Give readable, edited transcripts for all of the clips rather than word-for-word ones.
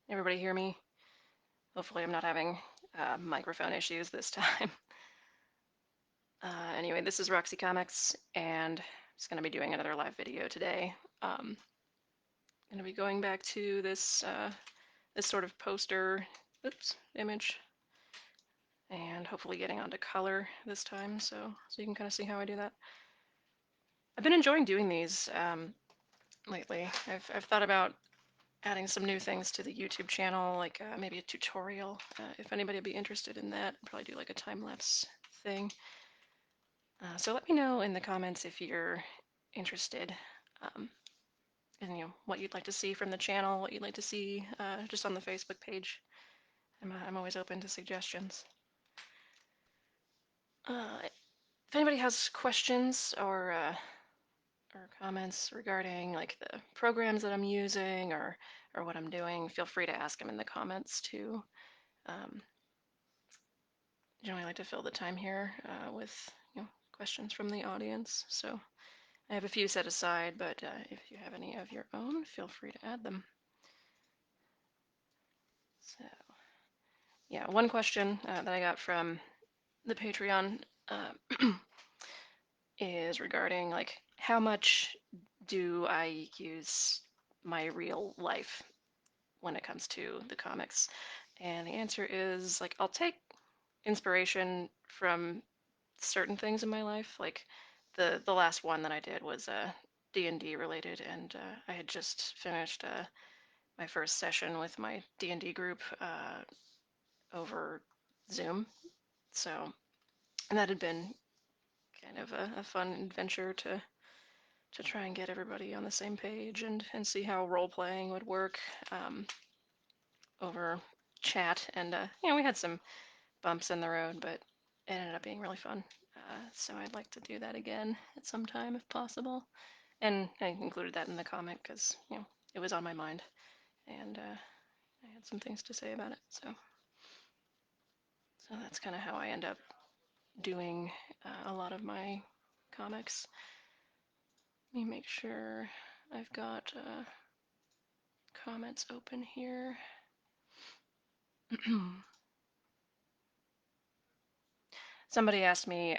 Everybody hear me? Hopefully I'm not having microphone issues this time. Anyway, this is Roxy Comics, and I'm just going to be doing another live video today. Going to be going back to this sort of poster, image, and hopefully getting onto color this time, so you can kind of see how I do that. I've been enjoying doing these lately. I've thought about adding some new things to the YouTube channel, like maybe a tutorial. If anybody would be interested in that, I'd probably do like a time-lapse thing. So let me know in the comments if you're interested um, in what you'd like to see from the channel, what you'd like to see just on the Facebook page. I'm always open to suggestions. If anybody has questions or comments regarding like the programs that I'm using or what I'm doing, feel free to ask them in the comments too. Um, Generally like to fill the time here with questions from the audience. So I have a few set aside, but if you have any of your own, feel free to add them. So yeah, one question that I got from the Patreon is regarding like how much do I use my real life when it comes to the comics? And the answer is like I'll take inspiration from certain things in my life. Like the last one that I did was D&D related, and I had just finished my first session with my D&D group over Zoom. So, and that had been kind of a fun adventure to try and get everybody on the same page and see how role playing would work over chat. And we had some bumps in the road, but it ended up being really fun. So I'd like to do that again at some time if possible. And I included that in the comic because it was on my mind, and I had some things to say about it. So that's kind of how I end up doing a lot of my comics. Let me make sure I've got comments open here. Somebody asked me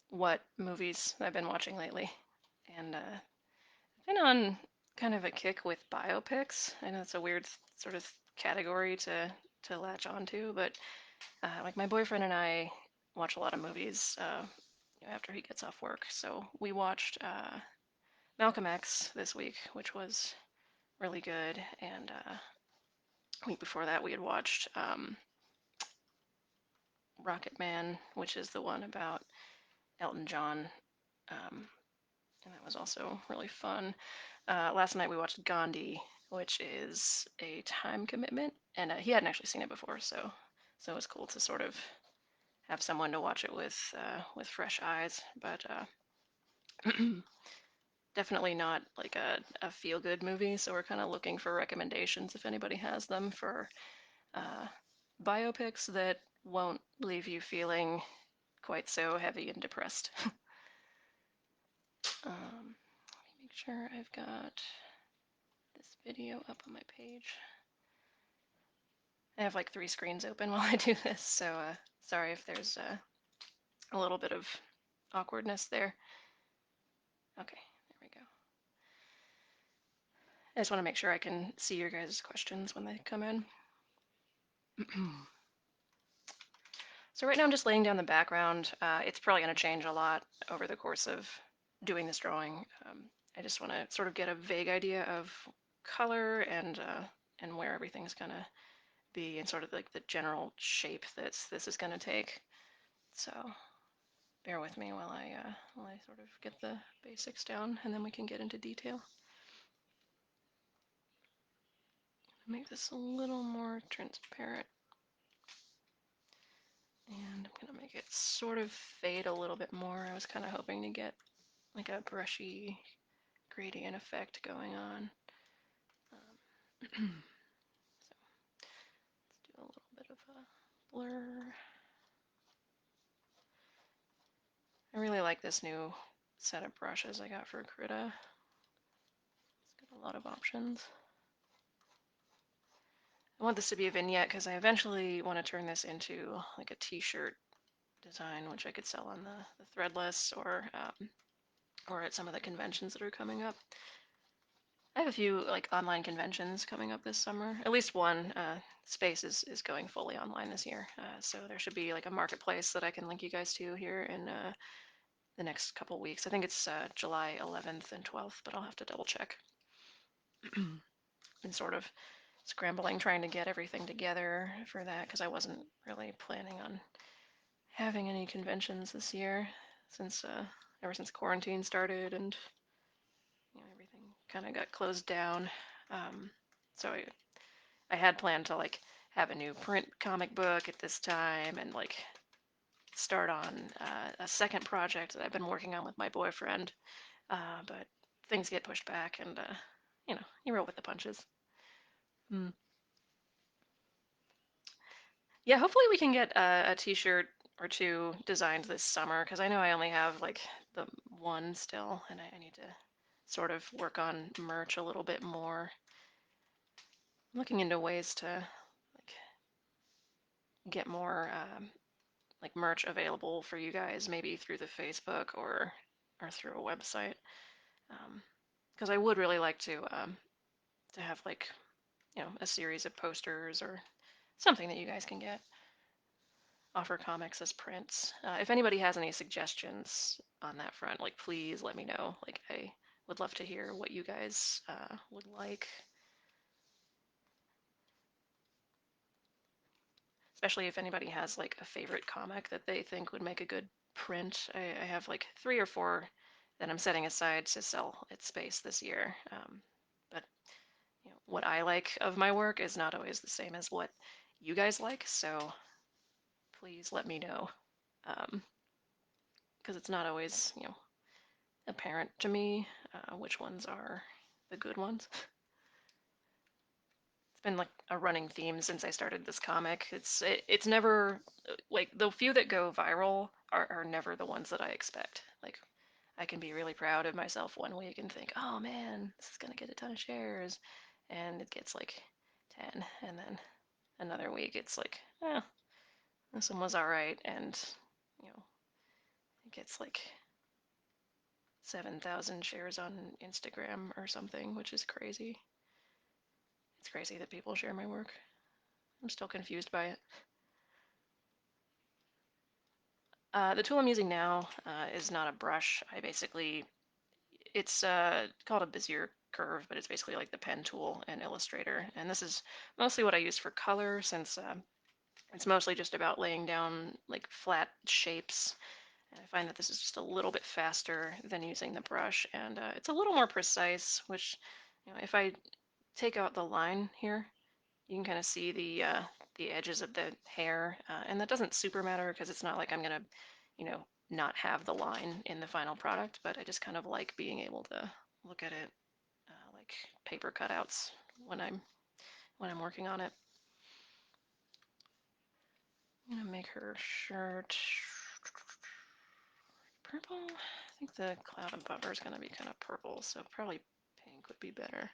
what movies I've been watching lately, and I've been on kind of a kick with biopics. I know it's a weird sort of category to latch onto, but like my boyfriend and I watch a lot of movies after he gets off work. So we watched Malcolm X this week, which was really good, and a week before that we had watched Rocket Man, which is the one about Elton John, and that was also really fun. Last night we watched Gandhi, which is a time commitment, and he hadn't actually seen it before, so it was cool to sort of have someone to watch it with fresh eyes. But definitely not like a feel good movie, so we're kind of looking for recommendations if anybody has them for uh, biopics that won't leave you feeling quite so heavy and depressed. Let me make sure I've got this video up on my page. I have like 3 screens open while I do this, so sorry if there's a little bit of awkwardness there. Okay, there we go. I just want to make sure I can see your guys' questions when they come in. So right now I'm just laying down the background. It's probably going to change a lot over the course of doing this drawing. I just want to sort of get a vague idea of color and where everything's going to be and sort of like the general shape that this is going to take. So bear with me while I sort of get the basics down, and then we can get into detail. Make this a little more transparent. And I'm going to make it sort of fade a little bit more. I was kind of hoping to get like a brushy gradient effect going on. So let's do a little bit of a blur. I really like this new set of brushes I got for Krita. It's got a lot of options. want this to be a vignette because I eventually want to turn this into like a t-shirt design, which I could sell on the Threadless or at some of the conventions that are coming up. I have a few like online conventions coming up this summer. At least one. Space is going fully online this year, so there should be like a marketplace that I can link you guys to here in the next couple weeks. I think it's July 11th and 12th, but I'll have to double check. Been sort of scrambling trying to get everything together for that because I wasn't really planning on having any conventions this year since ever since quarantine started and everything kind of got closed down. Um, so I had planned to like have a new print comic book at this time and like start on a second project that I've been working on with my boyfriend. But things get pushed back and you roll with the punches. Hmm. Yeah, hopefully we can get a t-shirt or two designed this summer because I know I only have like the one still and I need to sort of work on merch a little bit more. I'm looking into ways to like get more like merch available for you guys, maybe through the Facebook or through a website. Because I would really like to have like a series of posters or something that you guys can get. Offer comics as prints. If anybody has any suggestions on that front, like please let me know. Like I would love to hear what you guys would like, especially if anybody has like a favorite comic that they think would make a good print. I have like 3 or 4 that I'm setting aside to sell at Space this year. But what I like of my work is not always the same as what you guys like. So please let me know, because it's not always apparent to me which ones are the good ones. It's been like a running theme since I started this comic. It's never like the few that go viral are never the ones that I expect. Like I can be really proud of myself one week and think, oh man, this is gonna get a ton of shares, and it gets like 10, and then another week it's like, eh, this one was all right, and you know it gets like 7,000 shares on Instagram or something, which is crazy. It's crazy that people share my work. I'm still confused by it. The tool I'm using now is not a brush. It's called a Bezier curve, but it's basically like the pen tool in Illustrator. And this is mostly what I use for color since it's mostly just about laying down like flat shapes. And I find that this is just a little bit faster than using the brush, and it's a little more precise, which, if I take out the line here, you can kind of see the edges of the hair, and that doesn't super matter because it's not like I'm gonna, not have the line in the final product. But I just kind of like being able to look at it like paper cutouts when I'm working on it. I'm gonna make her shirt purple. I think the cloud above her is gonna be kind of purple, so probably pink would be better.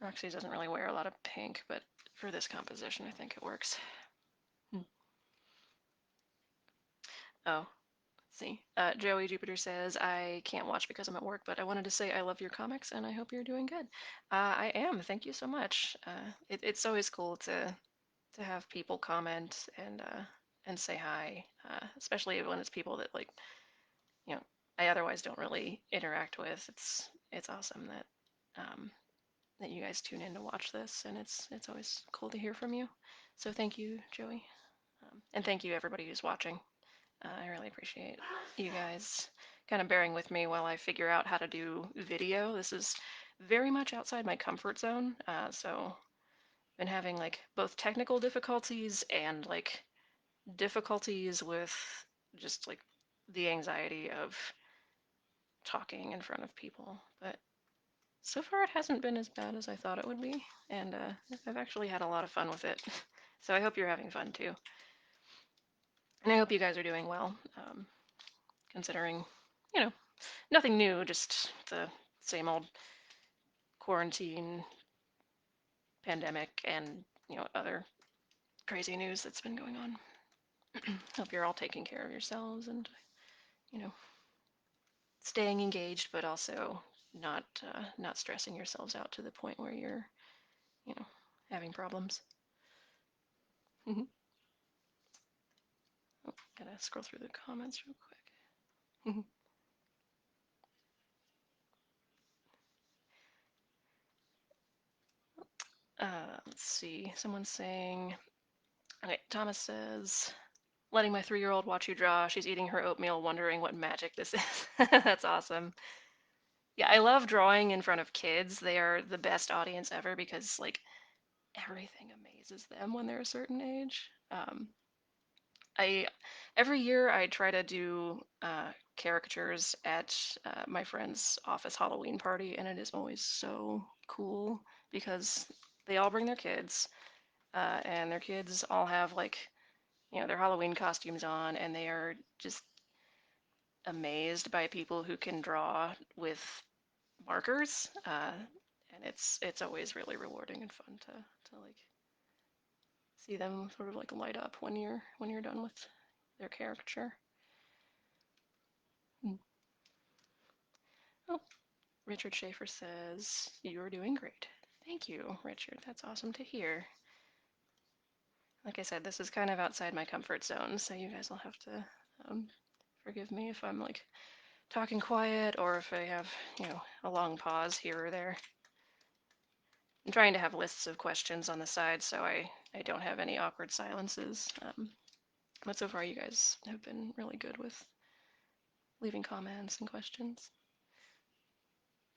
Roxy doesn't really wear a lot of pink, but for this composition, I think it works. Hmm. Oh, let's see. Joey Jupiter says, I can't watch because I'm at work, but I wanted to say I love your comics and I hope you're doing good. I am. Thank you so much. It's always cool to have people comment and say hi, especially when it's people that like you know I otherwise don't really interact with. It's awesome that you guys tune in to watch this, and it's always cool to hear from you. So thank you, Joey, and thank you everybody who's watching. I really appreciate you guys kind of bearing with me while I figure out how to do video. This is very much outside my comfort zone, so been having like both technical difficulties and like difficulties with just like the anxiety of talking in front of people. But so far it hasn't been as bad as I thought it would be, and I've actually had a lot of fun with it. So I hope you're having fun too. And I hope you guys are doing well, considering, you know, nothing new, just the same old quarantine pandemic and other crazy news that's been going on. Hope you're all taking care of yourselves and you know staying engaged, but also not stressing yourselves out to the point where you're you know having problems. Oh, gotta scroll through the comments real quick. Let's see. Someone's saying, okay, Thomas says, letting my 3-year-old watch you draw. She's eating her oatmeal, wondering what magic this is. That's awesome. Yeah, I love drawing in front of kids. They are the best audience ever because, like, everything amazes them when they're a certain age. I every year I try to do caricatures at my friend's office Halloween party, and it is always so cool because they all bring their kids, and their kids all have like their Halloween costumes on, and they are just amazed by people who can draw with markers, and it's always really rewarding and fun to like see them sort of like light up when you're done with their caricature. Mm. Oh, Richard Schaefer says you're doing great. Thank you, Richard. That's awesome to hear. Like I said, this is kind of outside my comfort zone, so you guys will have to um, forgive me if I'm like talking quiet or if I have, a long pause here or there. I'm trying to have lists of questions on the side so I don't have any awkward silences. But so far, you guys have been really good with leaving comments and questions.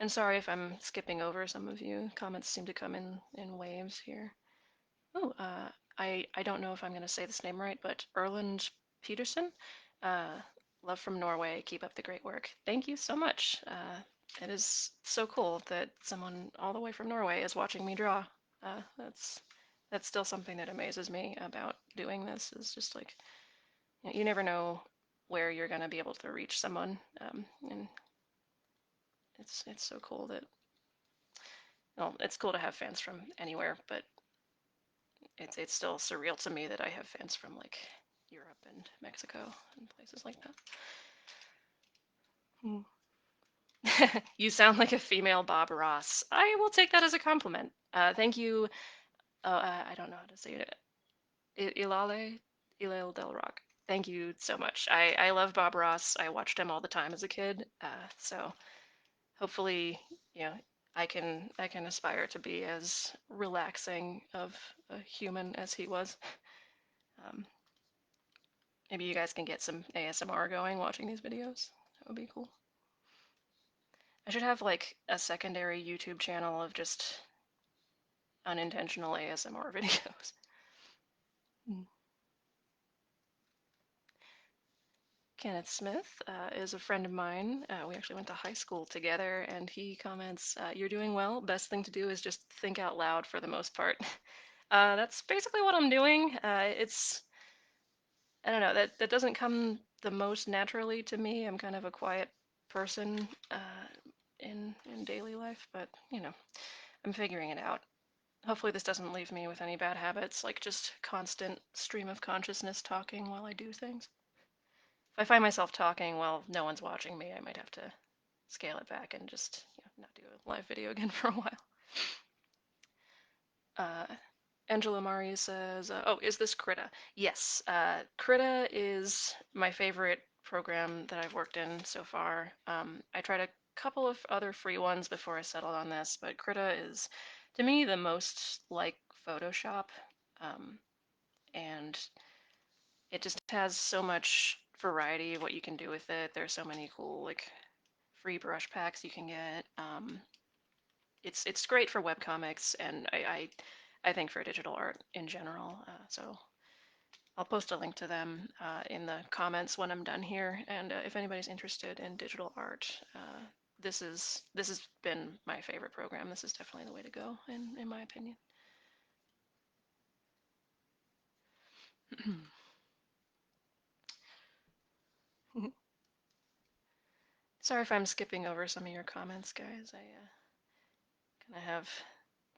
And sorry if I'm skipping over some of you. Comments seem to come in waves here. Oh, I don't know if I'm going to say this name right, but Erland Peterson. Uh, Love from Norway. Keep up the great work. Thank you so much. It is so cool that someone all the way from Norway is watching me draw. That's still something that amazes me about doing this. Is just like you never know where you're going to be able to reach someone, and it's so cool that well, it's cool to have fans from anywhere, but it's still surreal to me that I have fans from like Europe and Mexico and places like that. Hmm. You sound like a female Bob Ross. I will take that as a compliment. Thank you. I don't know how to say it. Ilale Del Rock. Thank you so much. I love Bob Ross. I watched him all the time as a kid. So hopefully, you know, I can aspire to be as relaxing of a human as he was. Um, Maybe you guys can get some ASMR going watching these videos. That would be cool. I should have like a secondary YouTube channel of just unintentional ASMR videos. Mm. Kenneth Smith is a friend of mine. We actually went to high school together, and he comments, "You're doing well. Best thing to do is just think out loud for the most part." That's basically what I'm doing. I don't know, that doesn't come the most naturally to me. I'm kind of a quiet person in daily life, but I'm figuring it out. Hopefully, this doesn't leave me with any bad habits, like just constant stream of consciousness talking while I do things. If I find myself talking while no one's watching me, I might have to scale it back and just not do a live video again for a while. Uh, Angela Mari says, "Oh, is this Krita?" Yes, Krita is my favorite program that I've worked in so far. I tried a couple of other free ones before I settled on this, but Krita is, to me, the most like Photoshop, um, and it just has so much variety of what you can do with it. There's so many cool like free brush packs you can get. It's great for webcomics, and I think for digital art in general. So I'll post a link to them in the comments when I'm done here. And if anybody's interested in digital art, this has been my favorite program. This is definitely the way to go, in my opinion. Sorry if I'm skipping over some of your comments, guys. I kind of have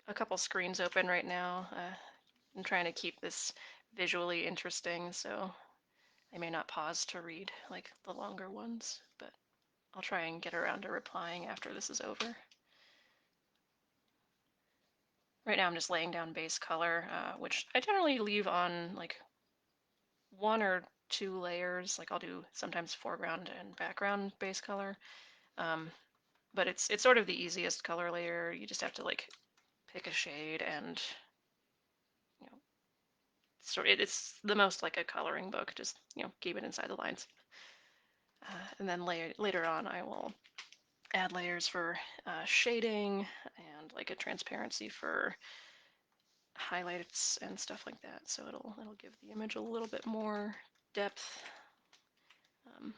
a couple screens open right now. I'm trying to keep this visually interesting, so I may not pause to read like the longer ones, but I'll try and get around to replying after this is over. Right now I'm just laying down base color, which I generally leave on like one or two layers. Like I'll do sometimes foreground and background base color. Um, but it's sort of the easiest color layer. You just have to like pick a shade and you know it's the most like a coloring book. Just keep it inside the lines. And then later on I will add layers for shading and like a transparency for highlights and stuff like that. So it'll give the image a little bit more depth. Um,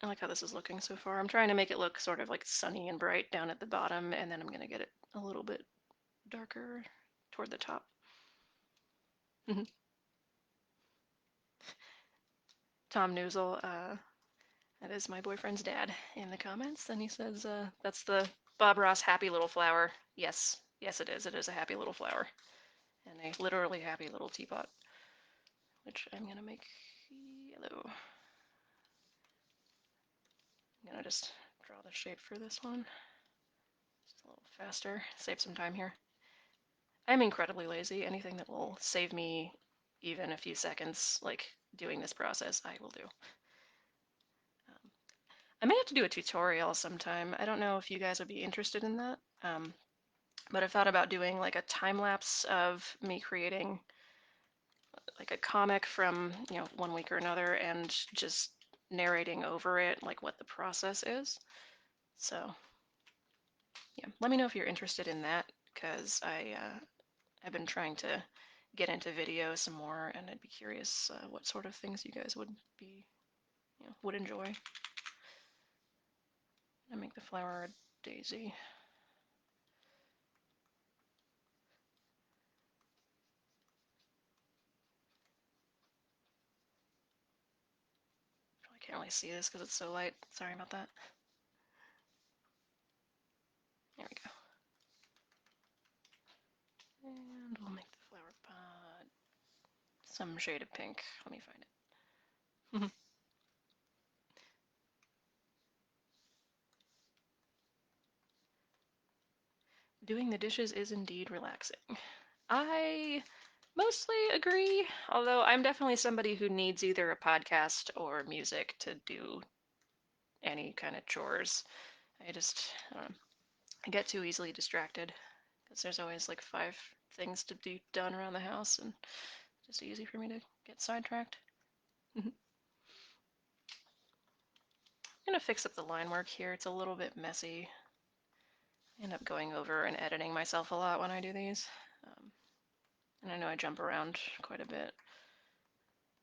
I like how this is looking so far. I'm trying to make it look sort of like sunny and bright down at the bottom, and then I'm going to get it a little bit darker toward the top. Tom Noozle, that is my boyfriend's dad in the comments, and he says that's the Bob Ross happy little flower. Yes, yes it is. It is a happy little flower. And a literally happy little teapot, which I'm going to make yellow. I'm going to just draw the shape for this one. Just a little faster, save some time here. I'm incredibly lazy. Anything that will save me even a few seconds, like doing this process, I will do. I may have to do a tutorial sometime. I don't know if you guys would be interested in that, but I've thought about doing like a time lapse of me creating like a comic from one week or another and just narrating over it like what the process is. So yeah, let me know if you're interested in that because I've been trying to get into video some more, and I'd be curious what sort of things you guys would be, would enjoy. I make the flower a daisy. I can't really see this because it's so light. Sorry about that. There we go. And we'll make the flower pot some shade of pink. Let me find it. Doing the dishes is indeed relaxing. I mostly agree, although I'm definitely somebody who needs either a podcast or music to do any kind of chores. I just, I get too easily distracted because there's always like 5 things to be done around the house, and it's just easy for me to get sidetracked. I'm gonna fix up the line work here. It's a little bit messy. I end up going over and editing myself a lot when I do these. And I know I jump around quite a bit.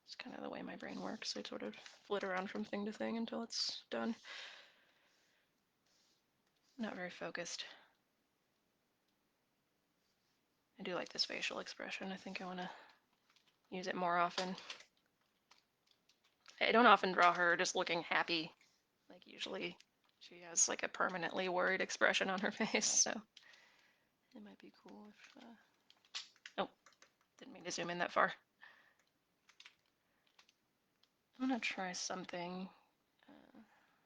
It's kind of the way my brain works. I sort of flit around from thing to thing until it's done. Not very focused. I do like this facial expression. I think I want to use it more often. I don't often draw her just looking happy. Like usually she has like a permanently worried expression on her face, so it might be cool if... Oh, didn't mean to zoom in that far. I'm gonna try something.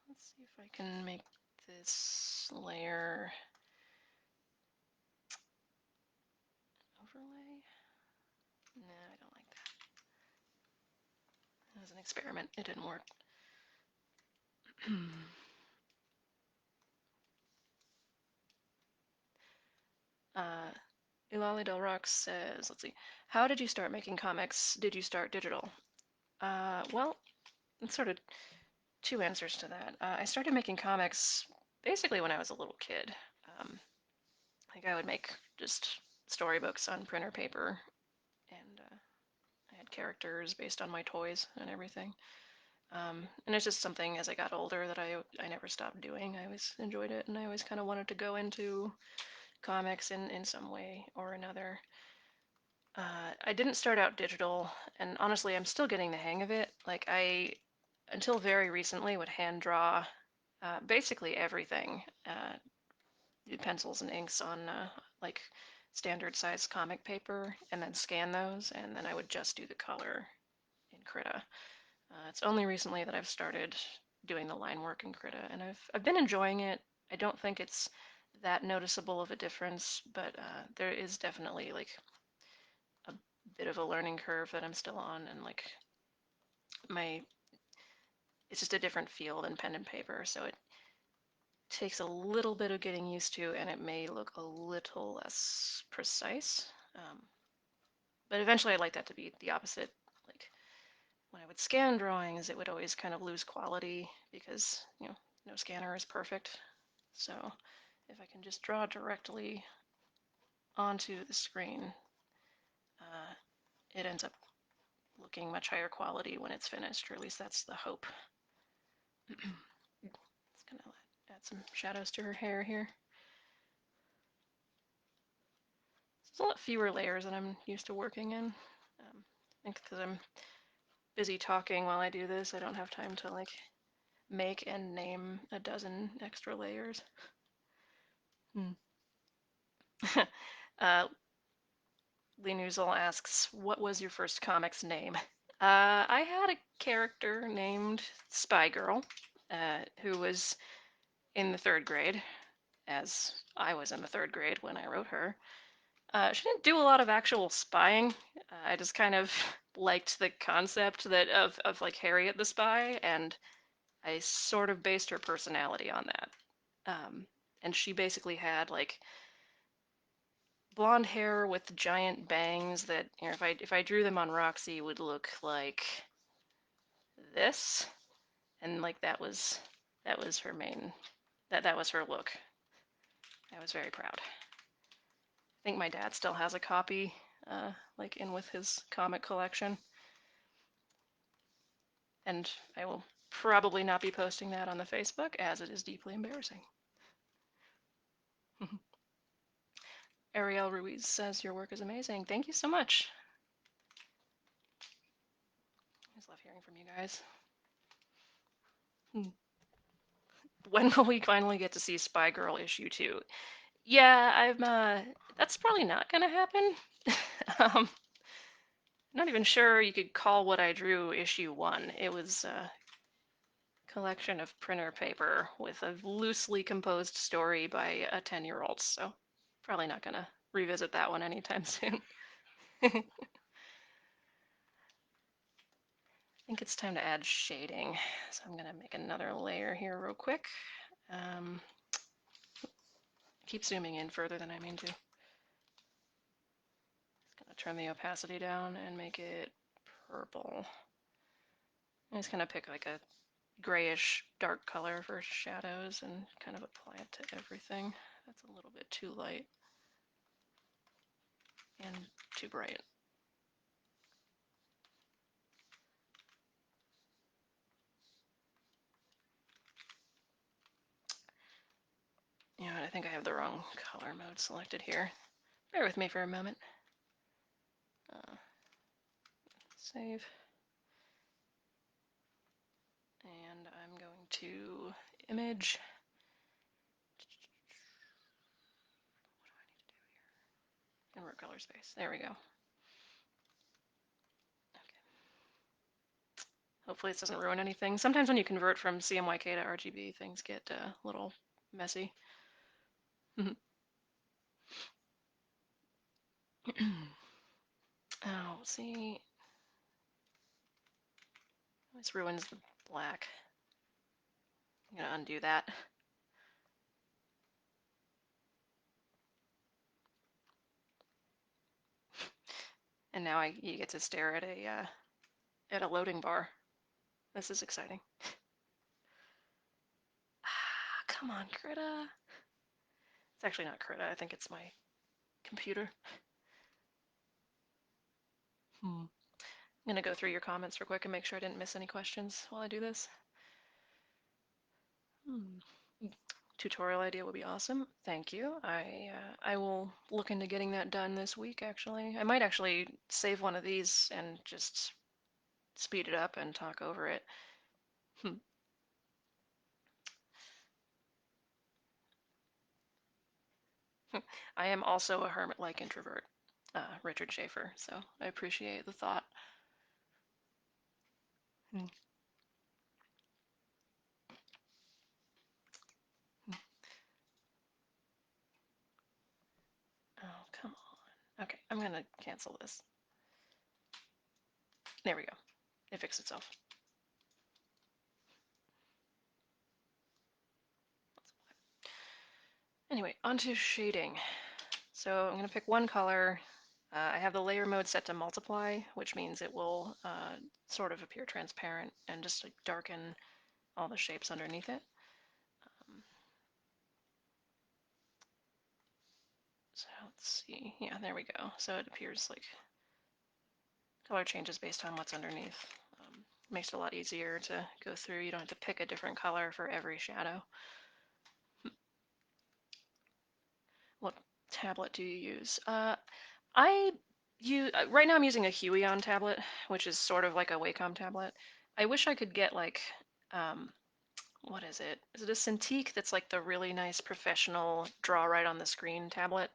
Let's see if I can make this layer overlay. Nah, I don't like that. It was an experiment. It didn't work. Ilali Del Rox says, let's see, how did you start making comics? Did you start digital? Well, it's sort of two answers to that. I started making comics basically when I was a little kid. Um, like I would make just storybooks on printer paper, and I had characters based on my toys and everything. And it's just something as I got older that I never stopped doing. I always enjoyed it, and I always kind of wanted to go into comics in some way or another. I didn't start out digital, and honestly, I'm still getting the hang of it. Like until very recently, would hand draw basically everything. pencils and inks on like standard size comic paper and then scan those, and then I would just do the color in Krita. It's only recently that I've started doing the line work in Krita, and I've been enjoying it. I don't think it's that noticeable of a difference, but there is definitely like a bit of a learning curve that I'm still on, and like my it's just a different feel than pen and paper, so it takes a little bit of getting used to, and it may look a little less precise. But eventually, I'd like that to be the opposite. Like when I would scan drawings, it would always kind of lose quality because, no scanner is perfect. So if I can just draw directly onto the screen, uh, it ends up looking much higher quality when it's finished, or at least that's the hope. It's gonna add some shadows to her hair here. It's a lot fewer layers than I'm used to working in. I think because I'm busy talking while I do this, I don't have time to like make and name a dozen extra layers. Hmm. uh, Linuzel asks, "What was your first comic's name?" I had a character named Spy Girl, who was in the third grade, as I was in the third grade when I wrote her. She didn't do a lot of actual spying. I just kind of liked the concept of like Harriet the Spy, and I sort of based her personality on that. And she basically had like blonde hair with giant bangs that, if I drew them on Roxy, would look like this, and like that was her main that was her look. I was very proud. I think my dad still has a copy, like in with his comic collection, and I will probably not be posting that on the Facebook as it is deeply embarrassing. Ariel Ruiz says your work is amazing. Thank you so much. I just love hearing from you guys. When will we finally get to see Spy Girl issue 2? Yeah, that's probably not gonna happen. um, Not even sure you could call what I drew issue 1. It was a collection of printer paper with a loosely composed story by a 10-year-old, so probably not gonna revisit that one anytime soon. I think it's time to add shading, so I'm gonna make another layer here real quick. Keep zooming in further than I mean to. Just gonna turn the opacity down and make it purple. I'm just gonna pick like a grayish dark color for shadows and kind of apply it to everything. That's a little bit too light and too bright. I think I have the wrong color mode selected here. Bear with me for a moment. Save. And I'm going to image. What do I need to do here? Invert color space. There we go. Okay. Hopefully this doesn't ruin anything. Sometimes when you convert from CMYK to RGB, things get a little messy. Oh, see, this ruins the black. I'm gonna undo that. And now you get to stare at a loading bar. This is exciting. Ah, come on, Krita. It's actually not Krita. I think it's my computer. I'm gonna go through your comments real quick and make sure I didn't miss any questions while I do this. Tutorial idea would be awesome. Thank you. I will look into getting that done this week, actually. I might actually save one of these and just speed it up and talk over it. I am also a hermit-like introvert, Richard Schaefer, so I appreciate the thought. Hmm. Oh, come on. Okay, I'm gonna cancel this. There we go. It fixed itself. Anyway, onto shading. So I'm going to pick one color. I have the layer mode set to multiply, which means it will sort of appear transparent and just like darken all the shapes underneath it. Um, so let's see. Yeah, there we go. So it appears like color changes based on what's underneath. Makes it a lot easier to go through. You don't have to pick a different color for every shadow. What tablet do you use? I right now I'm using a Huion tablet, which is sort of like a Wacom tablet. I wish I could get like, um, what is it? Is it a Cintiq that's like the really nice professional draw right on the screen tablet?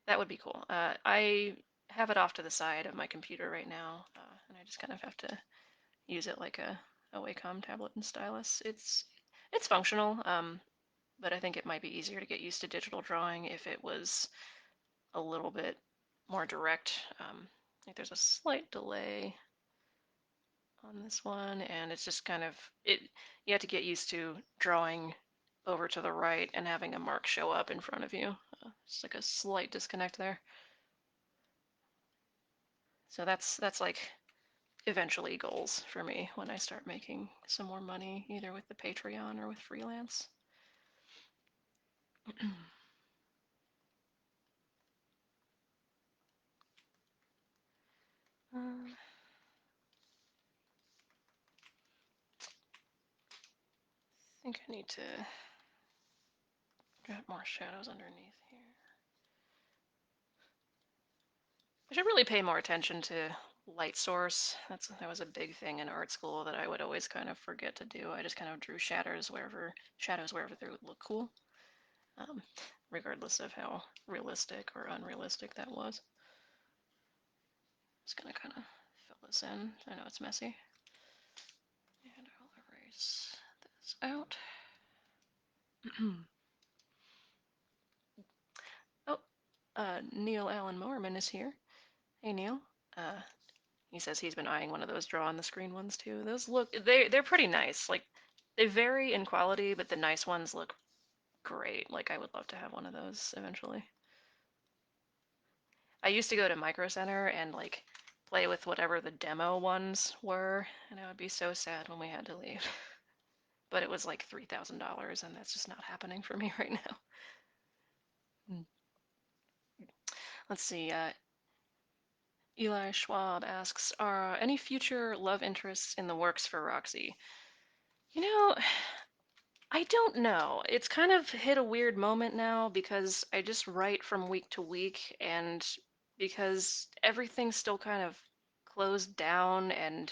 That would be cool. I have it off to the side of my computer right now, and I just kind of have to use it like a Wacom tablet and stylus. It's functional, but I think it might be easier to get used to digital drawing if it was a little bit more direct. I think there's a slight delay on this one, and it's just kind of it. You have to get used to drawing over to the right and having a mark show up in front of you. It's like a slight disconnect there. So that's like eventually goals for me when I start making some more money, either with the Patreon or with freelance. I think I need to get more shadows underneath here. I should really pay more attention to light source. That was a big thing in art school that I would always kind of forget to do. I just kind of drew shadows wherever they would look cool, um, regardless of how realistic or unrealistic that was. Just gonna kind of fill this in. I know it's messy, and I'll erase this out. Oh, Neil Allen Moorman is here. Hey, Neil. Uh, He says he's been eyeing one of those draw on the screen ones too. Those look they're pretty nice. Like they vary in quality, but the nice ones look great. Like I would love to have one of those eventually. I used to go to Micro Center and like play with whatever the demo ones were, and I would be so sad when we had to leave. But it was like $3,000, and that's just not happening for me right now. Hmm. Let's see. Eli Schwab asks, are any future love interests in the works for Roxy? You know, I don't know. It's kind of hit a weird moment now because I just write from week to week, and because everything's still kind of closed down and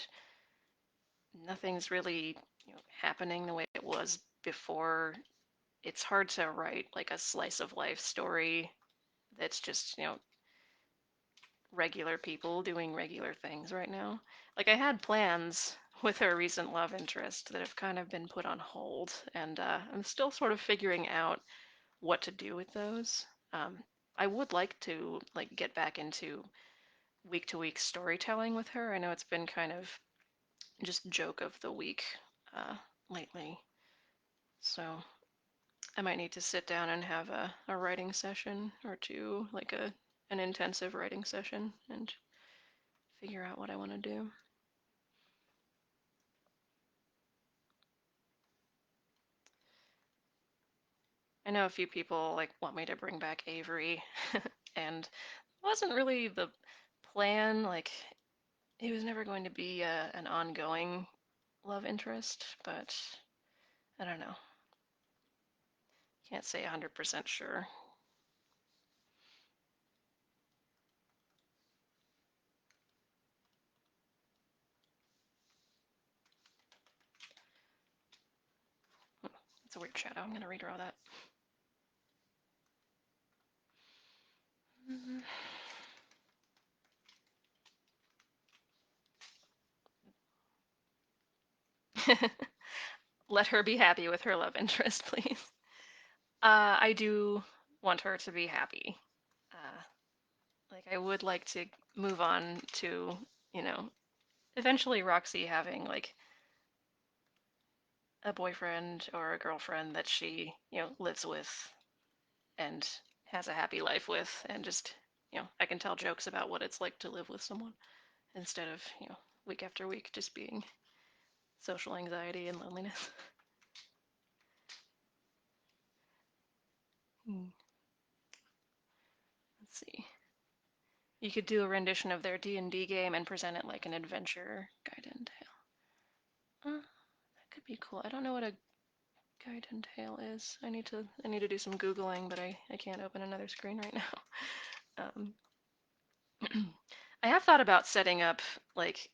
nothing's really, happening the way it was before, it's hard to write like a slice of life story that's just, regular people doing regular things right now. Like I had plans with her recent love interest that have kind of been put on hold, and I'm still sort of figuring out what to do with those. Um, I would like to like get back into week to week storytelling with her. I know it's been kind of just joke of the week uh, lately, so I might need to sit down and have a writing session or two, like an intensive writing session, and figure out what I want to do. I know a few people like want me to bring back Avery, and it wasn't really the plan. Like he was never going to be an ongoing love interest, but I don't know. Can't say 100% sure. It's a weird shadow. I'm going to redraw that. Let her be happy with her love interest, please. I do want her to be happy. Uh, like, I would like to move on to, you know, eventually Roxy having, like, a boyfriend or a girlfriend that she, lives with and has a happy life with, and just, I can tell jokes about what it's like to live with someone instead of, week after week just being social anxiety and loneliness. Let's see. You could do a rendition of their D&D game and present it like an adventure guide and tale. That could be cool. I don't know what a guide and tale is. I need to do some Googling, but I can't open another screen right now. Um, I have thought about setting up like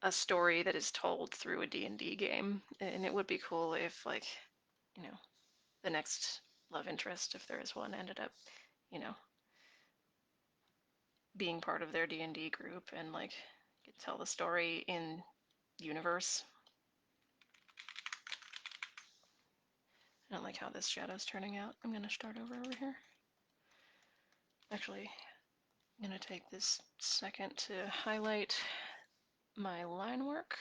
a story that is told through a D&D game, and it would be cool if like, you know, the next love interest, if there is one, ended up, you know, being part of their D&D group and like tell the story in universe. I don't like how this shadow's turning out. I'm gonna start over here. Actually, I'm gonna take this second to highlight my line work,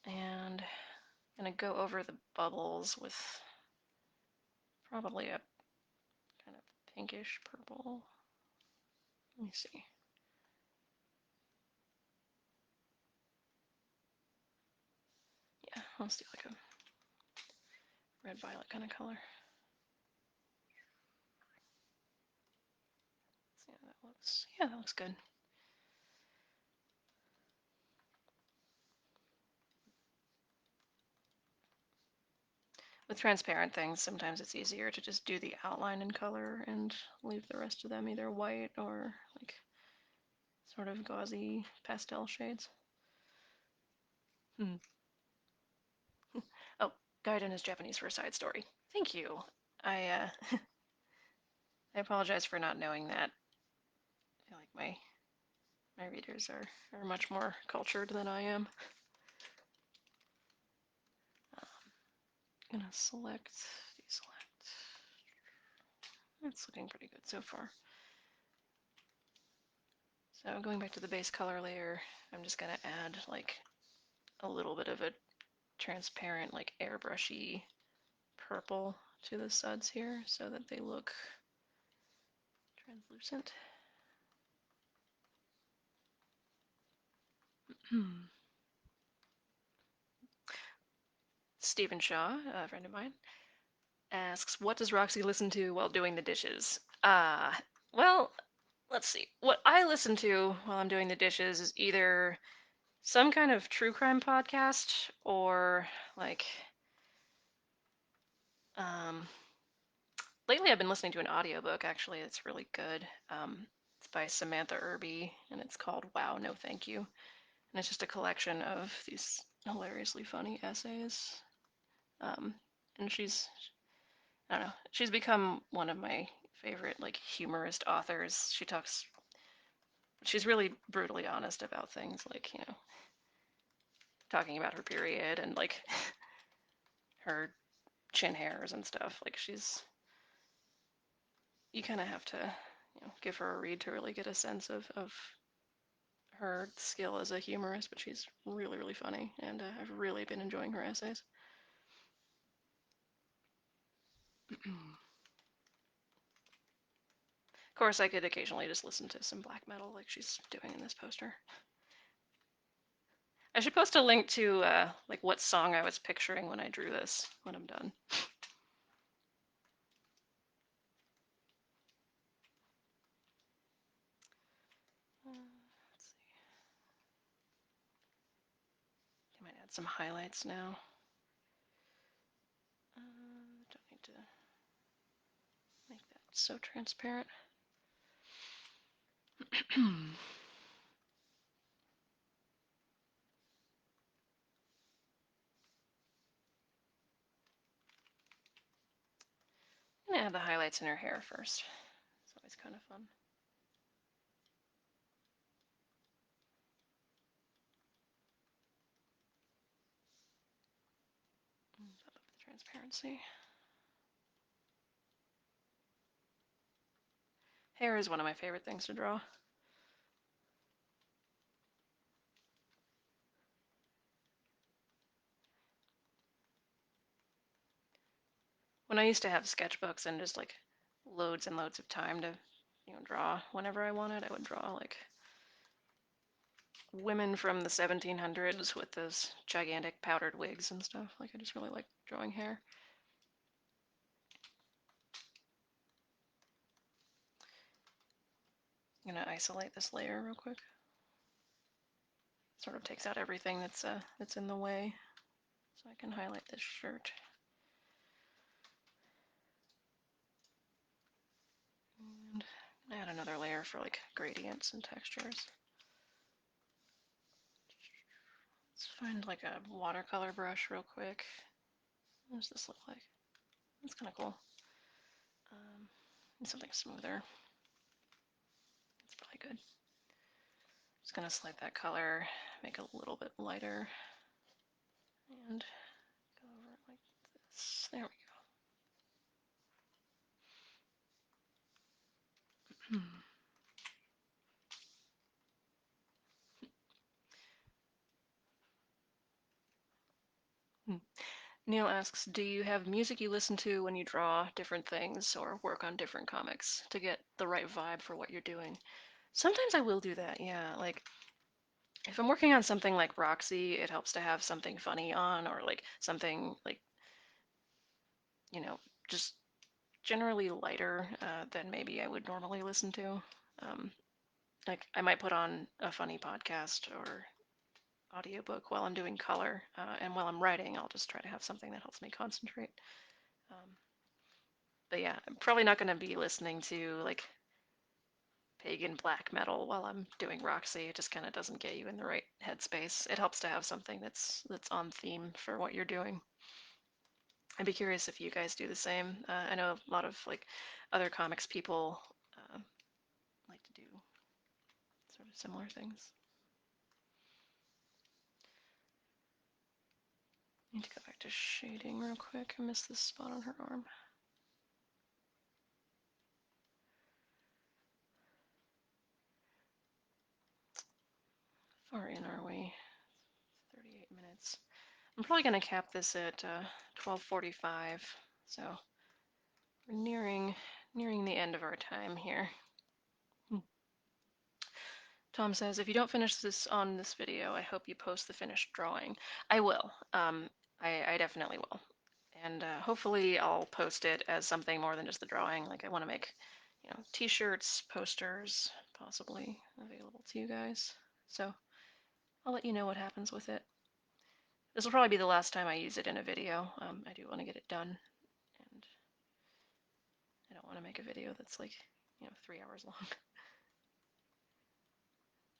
and I'm gonna go over the bubbles with probably a kind of pinkish purple. Let me see. Yeah, let's do like a red violet kind of color. See how that looks. Yeah, that looks good. With transparent things, sometimes it's easier to just do the outline in color and leave the rest of them either white or like sort of gauzy pastel shades. Hmm. Oh, Gaiden is Japanese for a side story. Thank you. I apologize for not knowing that. I feel like my readers are much more cultured than I am. I'm gonna select, deselect. It's looking pretty good so far. So going back to the base color layer, I'm just gonna add like a little bit of a transparent, like airbrushy purple to the suds here so that they look translucent. Stephen Shaw, a friend of mine, asks, what does Roxy listen to while doing the dishes? Well, let's see. What I listen to while I'm doing the dishes is either some kind of true crime podcast or like, um, lately I've been listening to an audiobook actually. It's really good. It's by Samantha Irby and it's called Wow, No Thank You. And it's just a collection of these hilariously funny essays. Um, and I don't know, she's become one of my favorite like humorist authors. She's really brutally honest about things like, talking about her period and like her chin hairs and stuff. Like you kind of have to, give her a read to really get a sense of her skill as a humorist, but she's really, really funny, and I've really been enjoying her essays. Of course, I could occasionally just listen to some black metal like she's doing in this poster. I should post a link to like what song I was picturing when I drew this when I'm done. Let's see. I might add some highlights now. Don't need to make that so transparent. I'm gonna add the highlights in her hair first. It's always kind of fun. fancy. Hair is one of my favorite things to draw. When I used to have sketchbooks and just like loads and loads of time to, draw whenever I wanted, I would draw like women from the 1700s with those gigantic powdered wigs and stuff. Like I just really like drawing hair. I'm gonna isolate this layer real quick. Sort of takes out everything that's in the way, so I can highlight this shirt. And add another layer for like gradients and textures. Let's find like a watercolor brush real quick. What does this look like? That's kind of cool. Something smoother. That's probably good. Just gonna slide that color, make it a little bit lighter, and go over it like this. There we go. Neil asks, do you have music you listen to when you draw different things or work on different comics to get the right vibe for what you're doing? Sometimes I will do that, yeah. Like, if I'm working on something like Roxy, it helps to have something funny on, or like something like, you know, just generally lighter than maybe I would normally listen to. Um, like, I might put on a funny podcast or audiobook while I'm doing color, and while I'm writing, I'll just try to have something that helps me concentrate. Um, but yeah, I'm probably not going to be listening to like pagan black metal while I'm doing Roxy. It just kind of doesn't get you in the right headspace. It helps to have something that's on theme for what you're doing. I'd be curious if you guys do the same. I know a lot of like other comics people like to do sort of similar things. Need to go back to shading real quick. I missed this spot on her arm. Far in are we? 38 minutes. I'm probably going to cap this at 12:45, so we're nearing the end of our time here. Tom says, if you don't finish this on this video, I hope you post the finished drawing. I will. I definitely will. And hopefully I'll post it as something more than just the drawing. Like I want to make, t-shirts, posters, possibly available to you guys. So I'll let you know what happens with it. This will probably be the last time I use it in a video. I do want to get it done, and I don't want to make a video that's like, 3 hours long.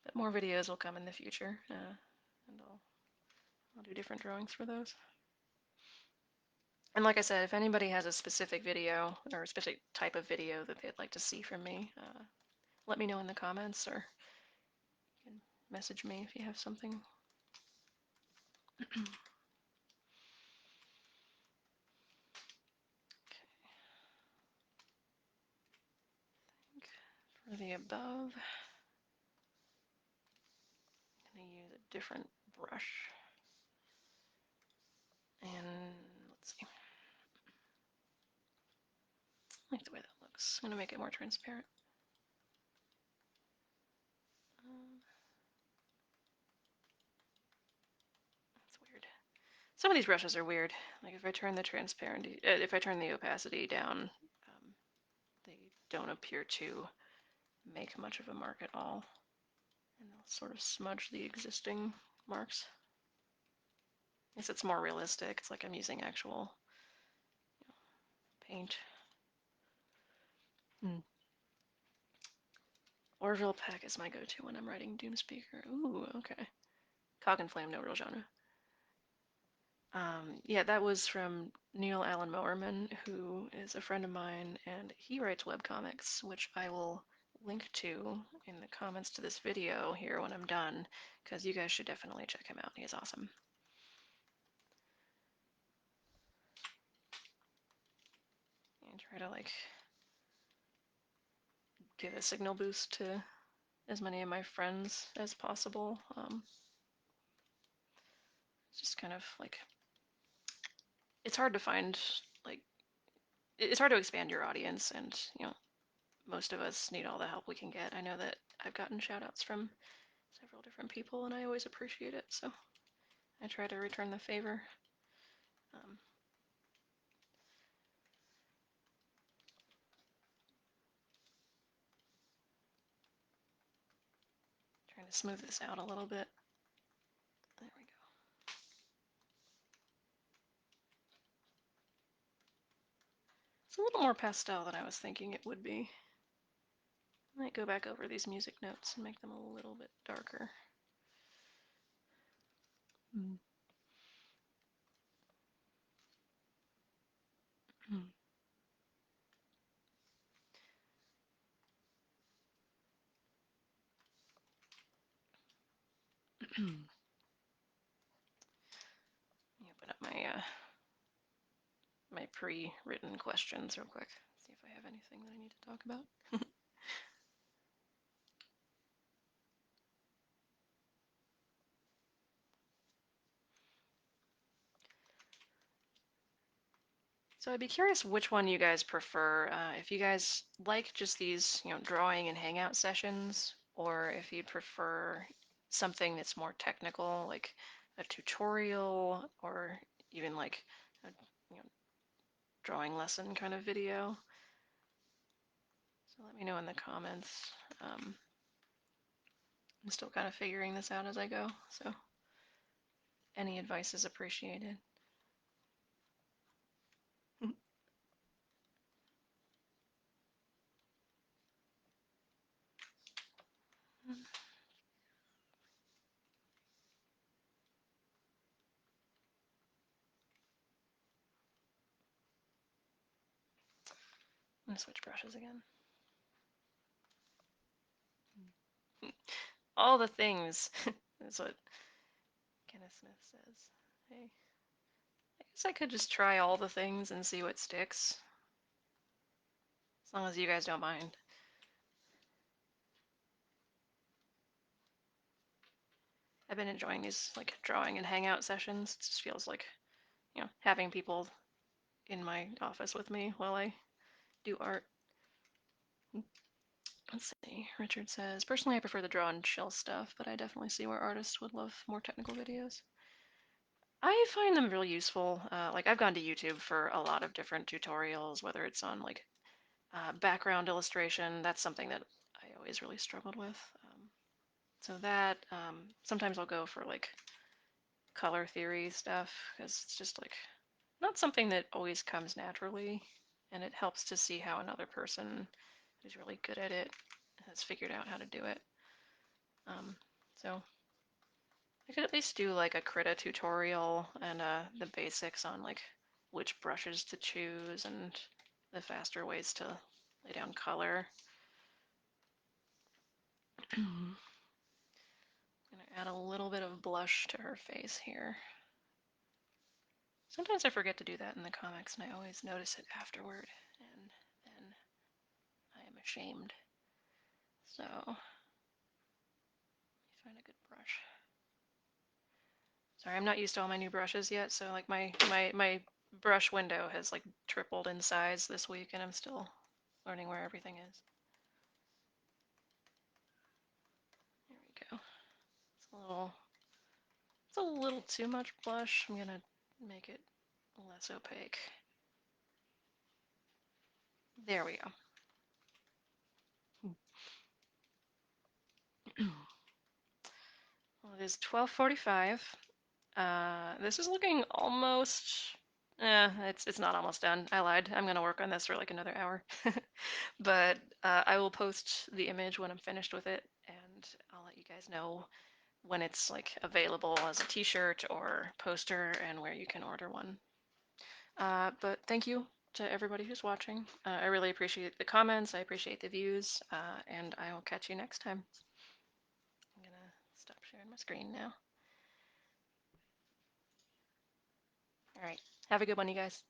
But more videos will come in the future, and I'll do different drawings for those. And like I said, if anybody has a specific video or a specific type of video that they'd like to see from me, let me know in the comments, or you can message me if you have something. Okay. For the above, I'm going to use a different brush. And let's see. I like the way that looks. I'm going to make it more transparent. That's weird. Some of these brushes are weird. Like if I turn the if I turn the opacity down, they don't appear to make much of a mark at all. And they'll sort of smudge the existing marks. I guess it's more realistic. It's like I'm using actual paint. Orville Peck is my go-to when I'm writing Doomspeaker. Ooh, okay. Cog and Flame, no real genre. Yeah, that was from Neil Allen Mowerman, who is a friend of mine, and he writes webcomics, which I will link to in the comments to this video here when I'm done, because you guys should definitely check him out. He's awesome. try to like give a signal boost to as many of my friends as possible. Just kind of like it's hard to find like it's hard to expand your audience, and most of us need all the help we can get. I know that I've gotten shout outs from several different people, and I always appreciate it. So I try to return the favor. Um, Trying to smooth this out a little bit. There we go. It's a little more pastel than I was thinking it would be. I might go back over these music notes and make them a little bit darker. Mm. Let me open up my pre-written questions real quick. See if I have anything that I need to talk about. So I'd be curious which one you guys prefer. If you guys like just these, drawing and hangout sessions, or if you'd prefer something that's more technical, like a tutorial, or even like a, drawing lesson kind of video. So let me know in the comments. I'm still kind of figuring this out as I go, so any advice is appreciated. I'm gonna switch brushes again. All the things. That's what Kenneth Smith says. Hey, I guess I could just try all the things and see what sticks. As long as you guys don't mind. I've been enjoying these like drawing and hangout sessions. It just feels like, having people in my office with me while I do art. Let's see. Richard says, personally, I prefer the draw and chill stuff, but I definitely see where artists would love more technical videos. I find them really useful. Like I've gone to YouTube for a lot of different tutorials, whether it's on like background illustration. That's something that I always really struggled with. So that sometimes I'll go for like color theory stuff because it's just like not something that always comes naturally, and it helps to see how another person who's really good at it has figured out how to do it. So I could at least do like a Krita tutorial and the basics on like which brushes to choose and the faster ways to lay down color. I'm gonna add a little bit of blush to her face here. Sometimes I forget to do that in the comics, and I always notice it afterward, and then I am ashamed. So, let me find a good brush. Sorry, I'm not used to all my new brushes yet, so like my brush window has like tripled in size this week, and I'm still learning where everything is. There we go. It's a little too much blush. I'm gonna make it less opaque. There we go. Well, it is 12:45. This is looking almost. It's not almost done. I lied. I'm gonna work on this for like another hour. But I will post the image when I'm finished with it, and I'll let you guys know when it's like available as a t-shirt or poster and where you can order one. But thank you to everybody who's watching. I really appreciate the comments. I appreciate the views, and I will catch you next time. I'm gonna stop sharing my screen now. All right. Have a good one, you guys.